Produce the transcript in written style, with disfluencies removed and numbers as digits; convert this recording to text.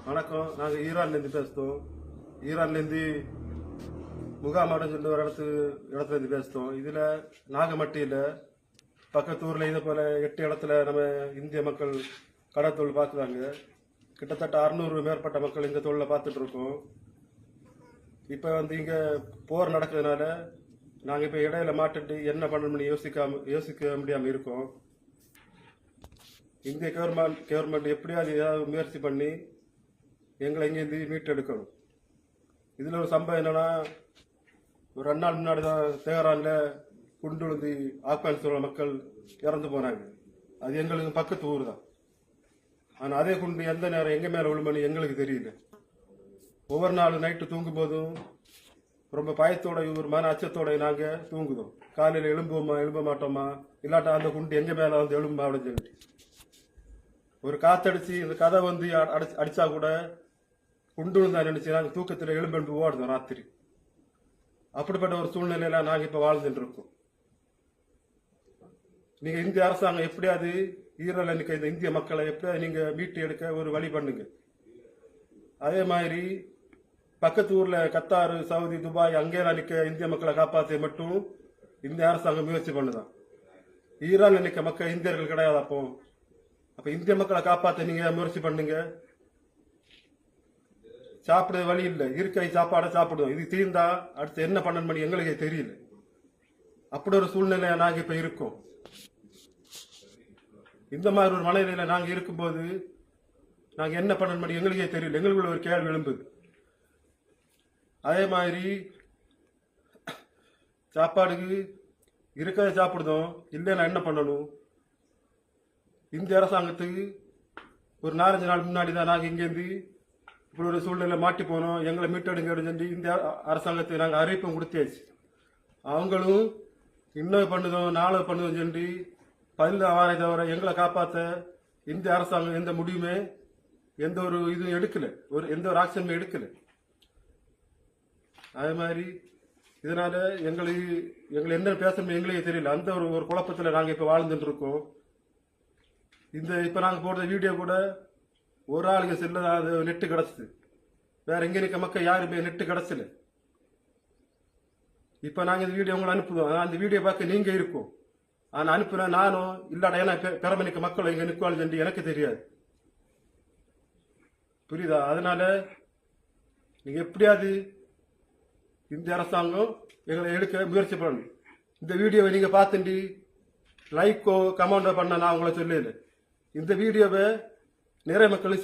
வணக்கம். நாங்கள் ஈரான்லேருந்து பேசுகிறோம். ஈரான்லேருந்து முகாமாடன்னு சொல்லிட்டு ஒரு இடத்துலேருந்து பேசுகிறோம். இதில் நாகமட்டியில் பக்கத்து ஊரில் இதே போல் 8 இடத்துல நம்ம இந்திய மக்கள் கடற்தொழில் பார்க்குறாங்க. கிட்டத்தட்ட 600 மேற்பட்ட மக்கள் இந்த தொழிலை பார்த்துட்டு இருக்கோம். இப்போ இங்கே போர் நடக்கிறதுனால நாங்கள் இப்போ இடையில மாட்டிட்டு என்ன பண்ணணும்னு யோசிக்க முடியாமல் இருக்கோம். இந்திய கவர்மெண்ட் எப்படியாவது ஏதாவது முயற்சி பண்ணி எங்களை இங்கேருந்து மீட்டெடுக்கணும். இதில் ஒரு சம்பவம் என்னன்னா, ஒரு 2 நாள் முன்னாடி தான் தெஹரானில் குண்டு விழுந்து ஆப்கானிஸ்தான் மக்கள் இறந்து போனாங்க. அது எங்களுக்கு பக்கத்து ஊர் தான். ஆனால் அதே குண்டு எந்த நேரம் எங்கே மேலே விழுமனு எங்களுக்கு தெரியல. ஒவ்வொரு நாள் நைட்டு தூங்கும் போதும் ரொம்ப பயத்தோட ஒரு மன அச்சத்தோட நாங்கள் தூங்குதோம். காலையில் எழும்ப மாட்டோமா, இல்லாட்டா அந்த குண்டு எங்கே மேலே எழும்பா அப்படின்னு சொல்லிட்டு ஒரு காத்தடிச்சு இந்த கதை அடிச்சா கூட குண்டு தான் நினைச்சு நாங்கள் தூக்கத்தில் எழும்பென்று ஓடுதோம் ராத்திரி. அப்படிப்பட்ட ஒரு சூழ்நிலையில நாங்கள் இப்போ வாழ்ந்துட்டு இருக்கோம். நீங்க இந்திய அரசாங்கம் எப்படியாவது ஈரல் நிற்க இந்த இந்திய மக்களை எப்படியாவது நீங்க மீட்டு எடுக்க ஒரு வழி பண்ணுங்க. அதே மாதிரி பக்கத்து ஊர்ல கத்தார், சவுதி, துபாய் அங்கேலாம் நிற்க இந்திய மக்களை காப்பாற்ற மட்டும் இந்திய அரசாங்கம் முயற்சி பண்ணுதான். ஈரான்ல நிற்க மக்கள் இந்தியர்கள் கிடையாது. அப்ப இந்திய மக்களை காப்பாற்ற நீங்க முயற்சி பண்ணுங்க. சாப்பிட வழி இல்லை, இருக்கை சாப்பாடை சாப்பிடுவோம். இது தீர்ந்தா அடுத்து என்ன பண்ணணும் எங்களுக்கே தெரியல. அப்படி ஒரு சூழ்நிலை நாங்க இப்ப இருக்கோம். இந்த மாதிரி ஒரு மனநிலையில நாங்க இருக்கும்போது நாங்க என்ன பண்ணணும் எங்களுக்கே தெரியல. எங்களுக்குள்ள ஒரு கேள்வி எழும்புது. அதே மாதிரி சாப்பாடுக்கு இருக்கதை சாப்பிடுதோம், இல்லைன்னா என்ன பண்ணணும்? இந்திய அரசாங்கத்துக்கு ஒரு 4-5 நாள் முன்னாடி தான் நாங்கள் இங்கேருந்து இப்படி ஒரு சூழ்நிலை மாட்டி போனோம், எங்களை மீட்டெடுங்க சொல்லி இந்திய அரசாங்கத்துக்கு நாங்கள் அறிவிப்பும் கொடுத்தாச்சு. அவங்களும் இன்னும் பண்ணுதோம், நாளை பண்ணுதோம் சொல்லி பதில் வாரை தவிர எங்களை காப்பாற்ற இந்திய அரசாங்கம் எந்த முடிவுமே எந்த ஒரு இதுவும் எடுக்கல, எந்த ஒரு ஆக்ஷனுமே எடுக்கல. அதே மாதிரி இதனால எங்களை என்ன பேசணும் எங்களுக்கே தெரியல. அந்த ஒரு குழப்பத்தில் நாங்கள் இப்போ வாழ்ந்துட்டு இருக்கோம். இப்ப நாங்க போடுற வீடியோ கூட ஒரு ஆளுங்க செல்ல அது நெட்டு கிடைச்சது. வேற எங்க இருக்க மக்கள் யாருமே நெட்டு கிடைச்சல. இப்ப நாங்க இந்த வீடியோ உங்களை அனுப்புவோம். அந்த வீடியோ பார்க்க நீங்க இருக்கும். ஆனா அனுப்புனா நானும் இல்லாட ஏன்னா பெரமணிக்க மக்கள் இங்க நிற்குவாள் சொல்லி எனக்கு தெரியாது. புரியுதா? அதனால நீங்க எப்படியாவது இந்திய அரசாங்கம் எங்களை எடுக்க முயற்சி பண்ணணும். இந்த வீடியோவை நீங்க பார்த்துட்டு லைக்கோ கமெண்டோ பண்ண நான் உங்களை சொல்லல. இந்த வீடியோவை நிறைய மக்களுக்கு